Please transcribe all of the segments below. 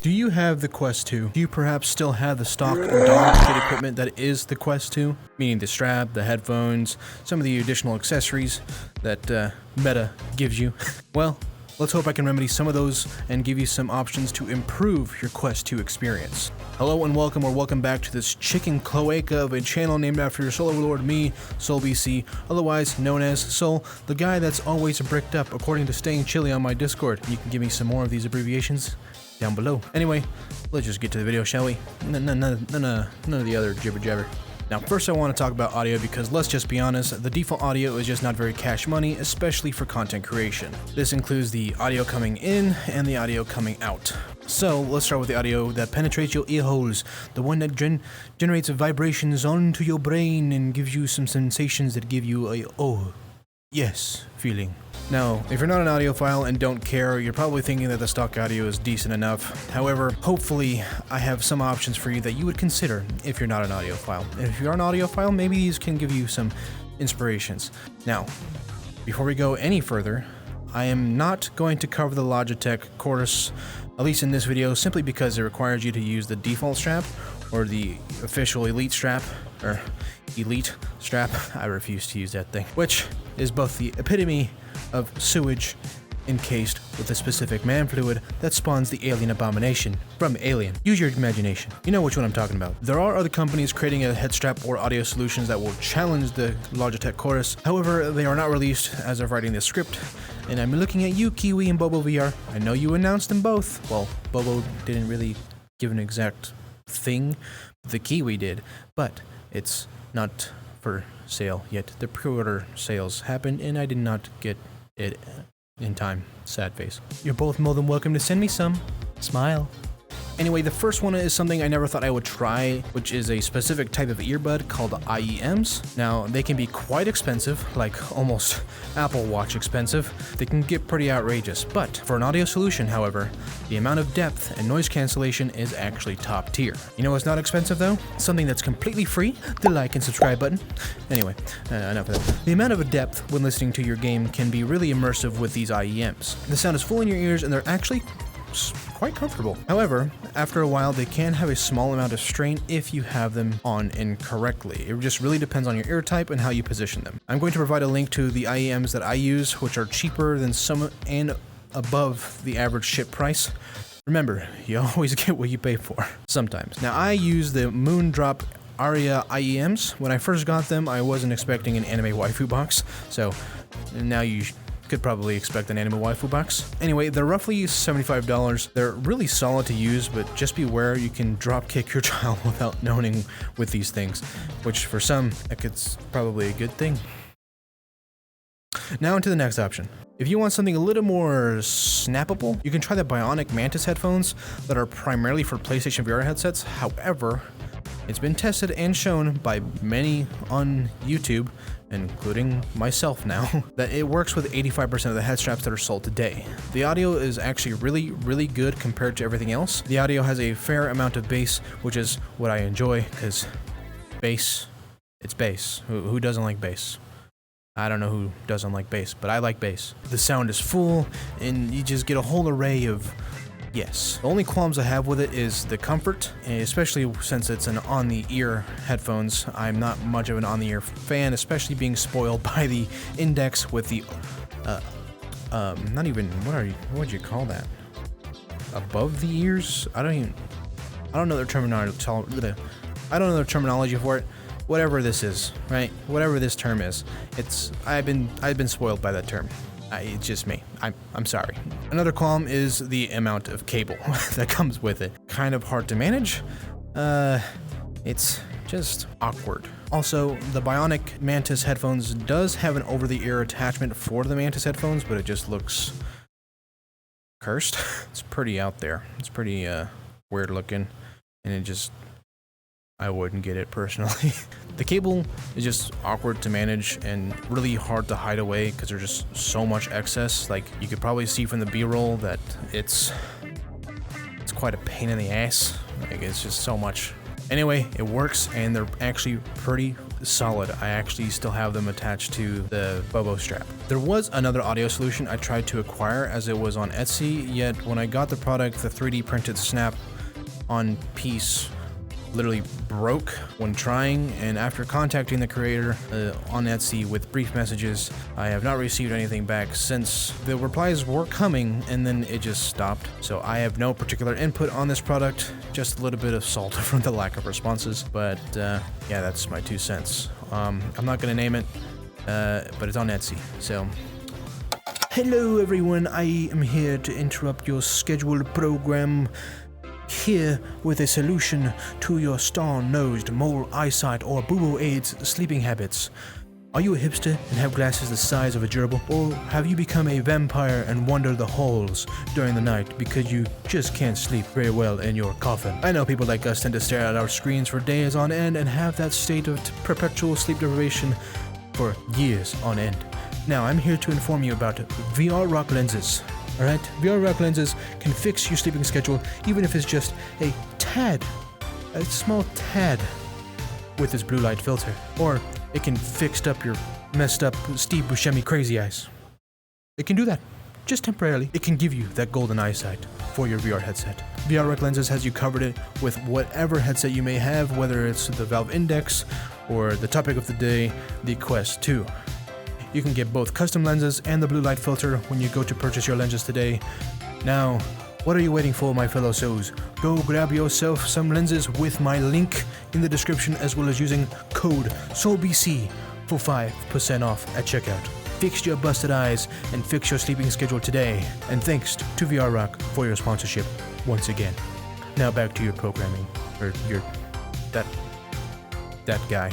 Do you have the Quest 2? Do you perhaps still have the stock dog kit equipment that is the Quest 2? Meaning the strap, the headphones, some of the additional accessories that Meta gives you. Well, let's hope I can remedy some of those and give you some options to improve your Quest 2 experience. Hello and welcome, or welcome back to this chicken cloaca of a channel named after your soul overlord, me, SoulBC, otherwise known as Soul, the guy that's always bricked up, according to Staying Chilly on my Discord. You can give me some more of these abbreviations down below. Anyway, let's just get to the video, shall we? None of the other jibber jabber. Now, first I want to talk about audio because let's just be honest, the default audio is just not very cash money, especially for content creation. This includes the audio coming in and the audio coming out. So let's start with the audio that penetrates your ear holes, the one that generates vibrations onto your brain and gives you some sensations that give you a oh, yes feeling. Now, if you're not an audiophile and don't care, you're probably thinking that the stock audio is decent enough. However, hopefully, I have some options for you that you would consider if you're not an audiophile. And if you're an audiophile, maybe these can give you some inspirations. Now, before we go any further, I am not going to cover the Logitech Chorus, at least in this video, simply because it requires you to use the default strap or the official Elite strap, or Elite strap. I refuse to use that thing, which is both the epitome of sewage encased with a specific man fluid that spawns the alien abomination from Alien. Use your imagination. You know which one I'm talking about. There are other companies creating a head strap or audio solutions that will challenge the Logitech Chorus. However, they are not released as of writing this script. And I'm looking at you, Kiwi and Bobo VR. I know you announced them both. Well, Bobo didn't really give an exact thing. The Kiwi did. But it's not for sale yet. The pre-order sales happened and I did not get it in time. Sad face. You're both more than welcome to send me some. Smile. Anyway, the first one is something I never thought I would try, which is a specific type of earbud called IEMs. Now, they can be quite expensive, like almost Apple Watch expensive. They can get pretty outrageous, but for an audio solution, however, the amount of depth and noise cancellation is actually top tier. You know what's not expensive though? Something that's completely free, the like and subscribe button. Anyway, enough of that. The amount of depth when listening to your game can be really immersive with these IEMs. The sound is full in your ears and they're actually quite comfortable. However, after a while, they can have a small amount of strain if you have them on incorrectly. It just really depends on your ear type and how you position them. I'm going to provide a link to the IEMs that I use, which are cheaper than some and above the average ship price. Remember, you always get what you pay for, sometimes. Now, I use the Moondrop Aria IEMs. When I first got them, I wasn't expecting an anime waifu box, so now you could probably expect an anime waifu box. Anyway, they're roughly $75. They're really solid to use, but just beware, you can drop kick your child without knowing with these things, which for some, it's probably a good thing. Now into the next option. If you want something a little more snappable, you can try the Bionik Mantis headphones that are primarily for PlayStation VR headsets. However, it's been tested and shown by many on YouTube, including myself now, that it works with 85% of the head straps that are sold today. The audio is actually really good compared to everything else. The audio has a fair amount of bass, which is what I enjoy, because bass, it's bass. Who doesn't like bass? I don't know who doesn't like bass, but I like bass. The sound is full, and you just get a whole array of yes. The only qualms I have with it is the comfort, especially since it's an on-the-ear headphones. I'm not much of an on-the-ear fan, especially being spoiled by the index with the, not even, what would you call that? Above the ears? I don't know their terminology, I don't know their terminology for it. Whatever this is, right? Whatever this term is, I've been spoiled by that term. It's just me. I'm sorry. Another qualm is the amount of cable that comes with it. Kind of hard to manage. It's just awkward. Also, the Bionik Mantis headphones does have an over-the-ear attachment for the Mantis headphones, but it just looks cursed. It's pretty out there. It's pretty weird looking, and I wouldn't get it personally. The cable is just awkward to manage and really hard to hide away because there's just so much excess. Like, you could probably see from the B-roll that it's quite a pain in the ass. Like, it's just so much. Anyway, it works and they're actually pretty solid. I actually still have them attached to the Bobo strap. There was another audio solution I tried to acquire as it was on Etsy, yet when I got the product, the 3D printed snap on piece literally broke when trying, and after contacting the creator on Etsy with brief messages, I have not received anything back since. The replies were coming and then it just stopped. So I have no particular input on this product, just a little bit of salt from the lack of responses. But yeah, that's my 2 cents. I'm not gonna name it, but it's on Etsy. So hello everyone, I am here to interrupt your scheduled program. Here with a solution to your star-nosed mole eyesight or boo-boo AIDS sleeping habits. Are you a hipster and have glasses the size of a gerbil? Or have you become a vampire and wander the halls during the night because you just can't sleep very well in your coffin? I know people like us tend to stare at our screens for days on end and have that state of perpetual sleep deprivation for years on end. Now I'm here to inform you about VR Rock lenses. Alright, VR Rock lenses can fix your sleeping schedule even if it's just a small tad with this blue light filter. Or it can fix up your messed up Steve Buscemi crazy eyes. It can do that, just temporarily. It can give you that golden eyesight for your VR headset. VR Rock lenses has you covered it with whatever headset you may have, whether it's the Valve Index or the topic of the day, the Quest 2. You can get both custom lenses and the blue light filter when you go to purchase your lenses today. Now, what are you waiting for, my fellow souls? Go grab yourself some lenses with my link in the description, as well as using code SoulBC for 5% off at checkout. Fix your busted eyes and fix your sleeping schedule today. And thanks to VR Rock for your sponsorship once again. Now back to your programming, or that guy.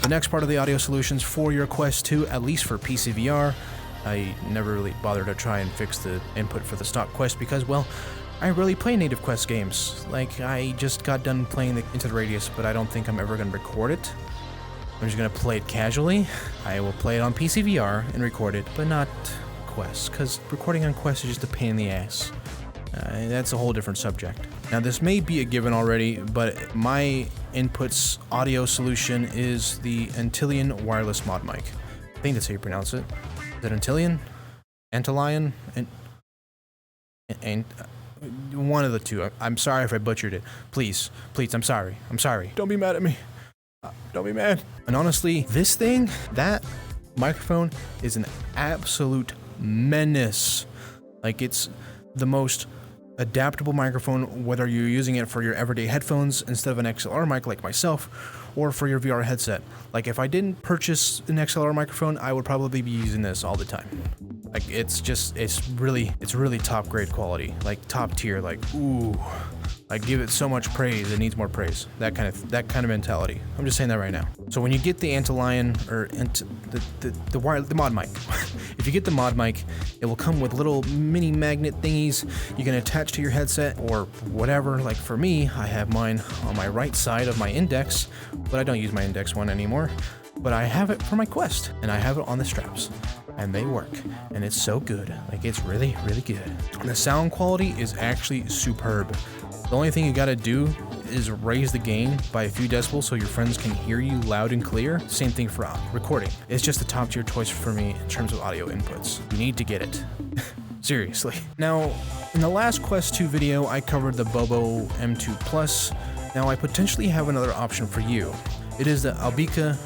The next part of the audio solutions for your Quest 2, at least for PC VR, I never really bothered to try and fix the input for the stock Quest because, well, I rarely play native Quest games. Like, I just got done playing Into the Radius, but I don't think I'm ever going to record it. I'm just going to play it casually. I will play it on PC VR and record it, but not Quest, because recording on Quest is just a pain in the ass. That's a whole different subject. Now, this may be a given already, but my inputs audio solution is the Antlion Wireless Mod Mic. I think that's how you pronounce it. Is it Antlion? Antlion? And one of the two. I'm sorry if I butchered it. Please, I'm sorry. Don't be mad at me. Don't be mad. And honestly, this thing, that microphone is an absolute menace. Like, it's the most adaptable microphone, whether you're using it for your everyday headphones instead of an XLR mic like myself, or for your VR headset. Like, if I didn't purchase an XLR microphone, I would probably be using this all the time. Like, it's really top grade quality, like top tier, like, ooh, I give it so much praise, it needs more praise. That kind of mentality. I'm just saying that right now. So when you get the Antlion, or the Mod Mic, if you get the Mod Mic, it will come with little mini magnet thingies you can attach to your headset or whatever. Like for me, I have mine on my right side of my index, but I don't use my index one anymore. But I have it for my Quest, and I have it on the straps. And they work, and it's so good. Like, it's really, really good. And the sound quality is actually superb. The only thing you gotta do is raise the gain by a few decibels so your friends can hear you loud and clear. Same thing for recording. It's just a top tier choice for me in terms of audio inputs. You need to get it. Seriously. Now, in the last Quest 2 video, I covered the Bobo M2 Plus. Now, I potentially have another option for you. It is the Aubika?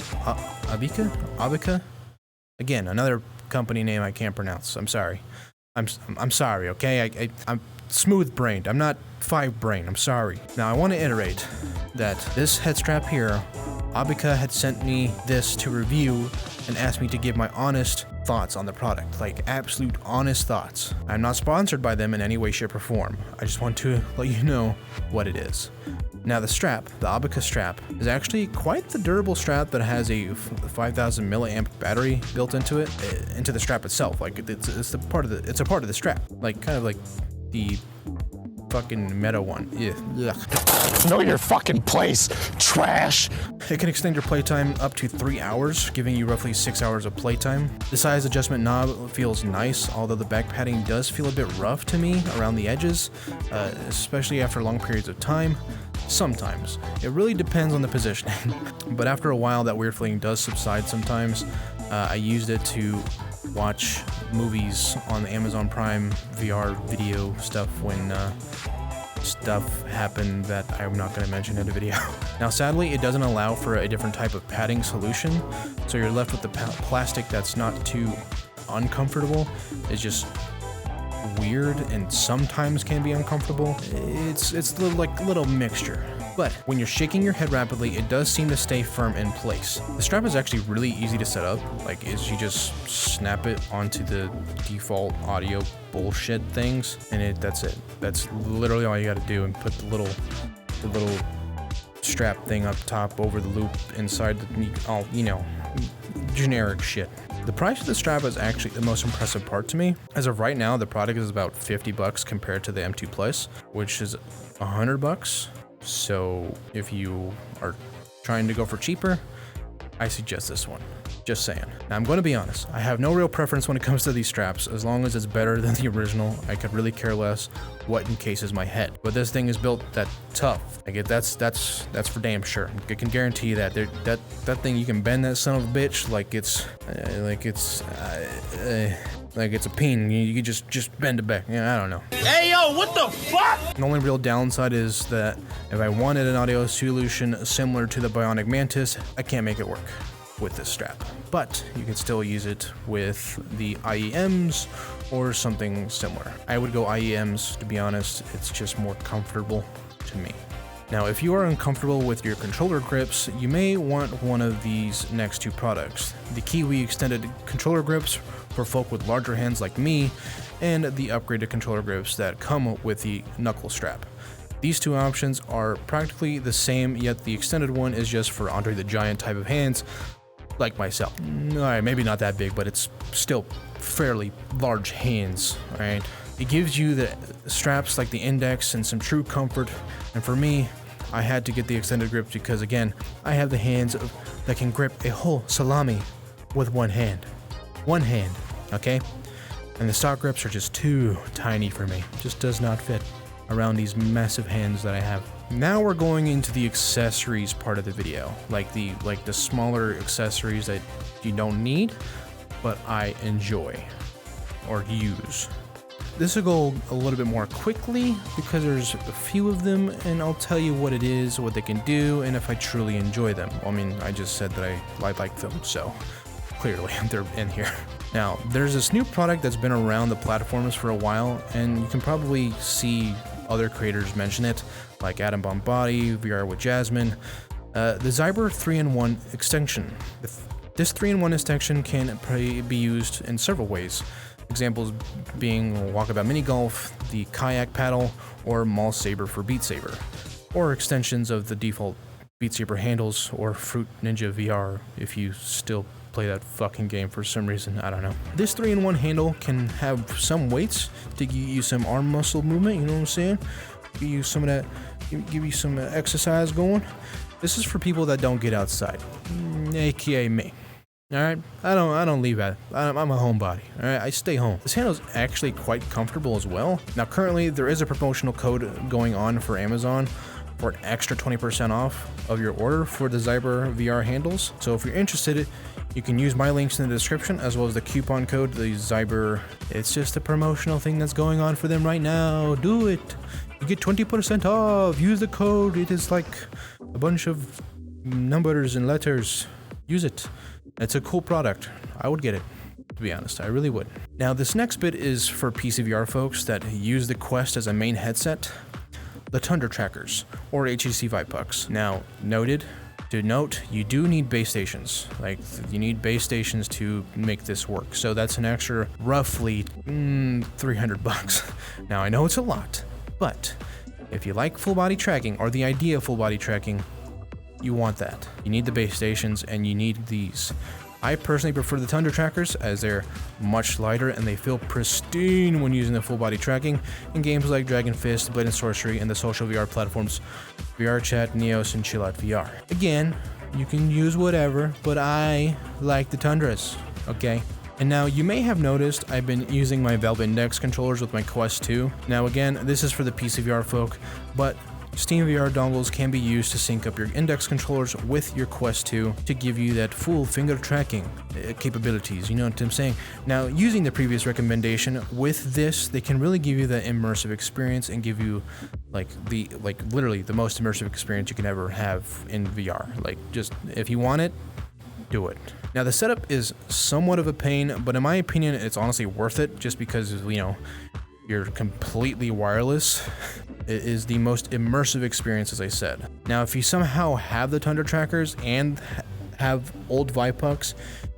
Again, another company name I can't pronounce. I'm sorry. I'm sorry, okay? I'm smooth-brained. I'm not five-brained. I'm sorry. Now, I want to iterate that this head strap here, Aubika had sent me this to review and asked me to give my honest thoughts on the product. Like, absolute honest thoughts. I'm not sponsored by them in any way, shape, or form. I just want to let you know what it is. Now, the strap, the Aubika strap, is actually quite the durable strap that has a 5,000 milliamp battery built into it, into the strap itself. Like, it's a part of the strap. Like, kind of like the fucking Meta one. Yeah. Know your fucking place, trash. It can extend your playtime up to 3 hours, giving you roughly 6 hours of playtime. The size adjustment knob feels nice, although the back padding does feel a bit rough to me around the edges, especially after long periods of time. Sometimes. It really depends on the positioning. But after a while, that weird feeling does subside sometimes. I used it to watch movies on the Amazon Prime VR video stuff when stuff happened that I'm not going to mention in the video. Now sadly, it doesn't allow for a different type of padding solution, so you're left with the plastic that's not too uncomfortable. It's just weird and sometimes can be uncomfortable. It's like a little mixture. But when you're shaking your head rapidly, it does seem to stay firm in place. The strap is actually really easy to set up. Like, you just snap it onto the default audio bullshit things, and that's it. That's literally all you got to do, and put the little strap thing up top over the loop inside the, you know, generic shit. The price of the strap is actually the most impressive part to me. As of right now, the product is about $50 compared to the M2 Plus, which is $100. So if you are trying to go for cheaper, I suggest this one. Just saying. Now I'm going to be honest, I have no real preference when it comes to these straps. As long as it's better than the original, I could really care less what encases my head. But this thing is built that tough. Like, that's for damn sure. I can guarantee that that thing, you can bend that son of a bitch like it's a pin. You can just bend it back. Yeah, I don't know. Hey yo, what the fuck? The only real downside is that if I wanted an audio solution similar to the Bionik Mantis, I can't make it work with this strap. But you can still use it with the IEMs or something similar. I would go IEMs, to be honest. It's just more comfortable to me. Now, if you are uncomfortable with your controller grips, you may want one of these next two products. The Kiwi extended controller grips for folk with larger hands like me, and the upgraded controller grips that come with the knuckle strap. These two options are practically the same, yet the extended one is just for Andre the Giant type of hands, like myself. Alright, maybe not that big, but it's still fairly large hands, alright? It gives you the straps like the index and some true comfort, and for me, I had to get the extended grips because, again, I have the hands that can grip a whole salami with one hand. One hand, okay? And the stock grips are just too tiny for me. Just does not fit around these massive hands that I have. Now we're going into the accessories part of the video, like the smaller accessories that you don't need, but I enjoy or use. This will go a little bit more quickly because there's a few of them, and I'll tell you what it is, what they can do, and if I truly enjoy them. I mean, I just said that I like them, so clearly they're in here. Now, there's this new product that's been around the platforms for a while, and you can probably see other creators mention it, like Adam Bombati, VR with Jasmine. The Zyber 3-in-1 extension. This 3-in-1 extension can be used in several ways. Examples being Walkabout Mini Golf, the Kayak Paddle, or Mall Saber for Beat Saber, or extensions of the default Beat Saber handles, or Fruit Ninja VR if you still play that fucking game for some reason, I don't know. This 3-in-1 handle can have some weights to give you some arm muscle movement, you know what I'm saying? Give you some of that, give you some exercise going. This is for people that don't get outside, aka me. Alright, I don't leave out. I'm a homebody. Alright, I stay home. This handle is actually quite comfortable as well. Now currently there is a promotional code going on for Amazon for an extra 20% off of your order for the Zyber VR handles. So if you're interested, you can use my links in the description as well as the coupon code, the Zyber. It's just a promotional thing that's going on for them right now. Do it. You get 20% off. Use the code. It is like a bunch of numbers and letters. Use it. It's a cool product. I would get it, to be honest. I really would. Now, this next bit is for PCVR folks that use the Quest as a main headset. The Tundra Trackers, or HTC Vive Pucks. Now, to note, you do need base stations. Like, you need base stations to make this work. So that's an extra roughly $300. Now, I know it's a lot, but if you like full body tracking, or the idea of full body tracking, you want that. You need the base stations, and you need these. I personally prefer the Tundra Trackers as they're much lighter and they feel pristine when using the full body tracking in games like Dragon Fist, Blade and Sorcery, and the social VR platforms VR Chat, Neos, and Chill Out VR. Again, you can use whatever, but I like the Tundras, okay? And now you may have noticed I've been using my Valve Index controllers with my Quest 2. Now again, this is for the PCVR folk, but SteamVR Dongles can be used to sync up your index controllers with your Quest 2 to give you that full finger tracking capabilities, you know what I'm saying? Now, using the previous recommendation, with this, they can really give you that immersive experience and give you literally the most immersive experience you can ever have in VR. Like, just, if you want it, do it. Now, the setup is somewhat of a pain, but in my opinion, it's honestly worth it just because, you know, you're completely wireless. It is the most immersive experience, as I said. Now, if you somehow have the Tundra Trackers and have old Vive pucks,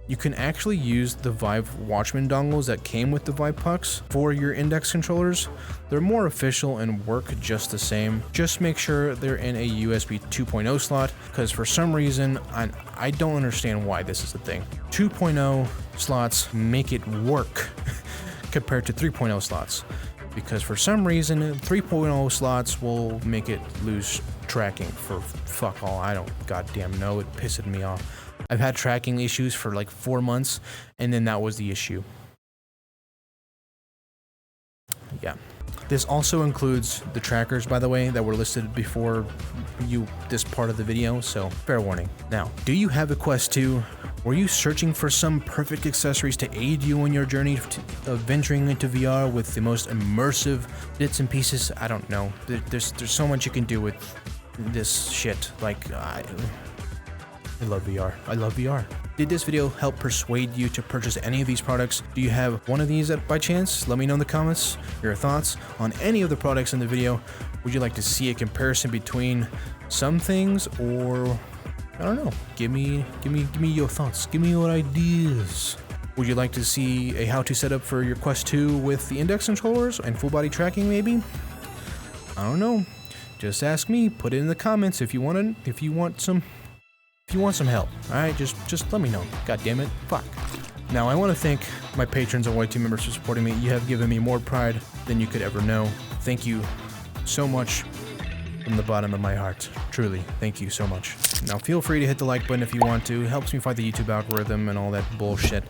you can actually use the Vive Watchman dongles that came with the Vive pucks for your index controllers. They're more official and work just the same. Just make sure they're in a USB 2.0 slot, because for some reason, I don't understand why this is a thing. 2.0 slots make it work compared to 3.0 slots, because for some reason 3.0 slots will make it lose tracking for fuck all. I don't goddamn know. It pissed me off. I've had tracking issues for like 4 months, and then that was the issue. Yeah. This also includes the trackers, by the way, that were listed before this part of the video, so fair warning. Now, do you have a Quest 2? Were you searching for some perfect accessories to aid you on your journey of venturing into VR with the most immersive bits and pieces? I don't know. There's so much you can do with this shit. Like, I love VR. I love VR. Did this video help persuade you to purchase any of these products? Do you have one of these by chance? Let me know in the comments your thoughts on any of the products in the video. Would you like to see a comparison between some things, or I don't know, give me your thoughts. Give me your ideas. Would you like to see a how-to setup for your Quest 2 with the index controllers and full body tracking maybe? I don't know. Just ask me. Put it in the comments if you want some help. Alright, just let me know. God damn it. Fuck. Now, I want to thank my patrons and YT members for supporting me. You have given me more pride than you could ever know. Thank you so much from the bottom of my heart. Truly, thank you so much. Now, feel free to hit the like button if you want to. It helps me fight the YouTube algorithm and all that bullshit.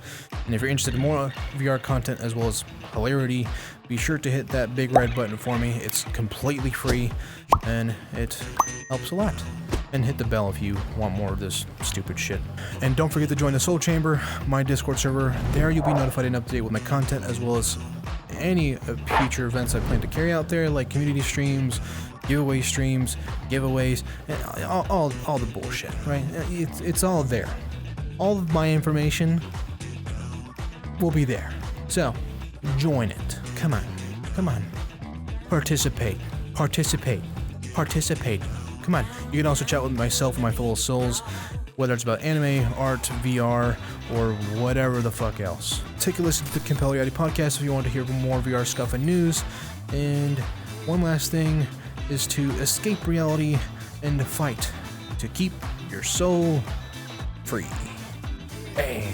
And if you're interested in more VR content as well as hilarity, be sure to hit that big red button for me. It's completely free and it helps a lot. And hit the bell if you want more of this stupid shit. And don't forget to join the Soul Chamber, my Discord server. There you'll be notified and up to date with my content, as well as any future events I plan to carry out there, like community streams, giveaway streams, giveaways, and all the bullshit, right? It's all there. All of my information will be there. So, join it. Come on. Participate. Come on. You can also chat with myself and my fellow souls, whether it's about anime, art, VR, or whatever the fuck else. Take a listen to the Compel Reality podcast if you want to hear more VR stuff and news. And one last thing is to escape reality and fight to keep your soul free. Hey.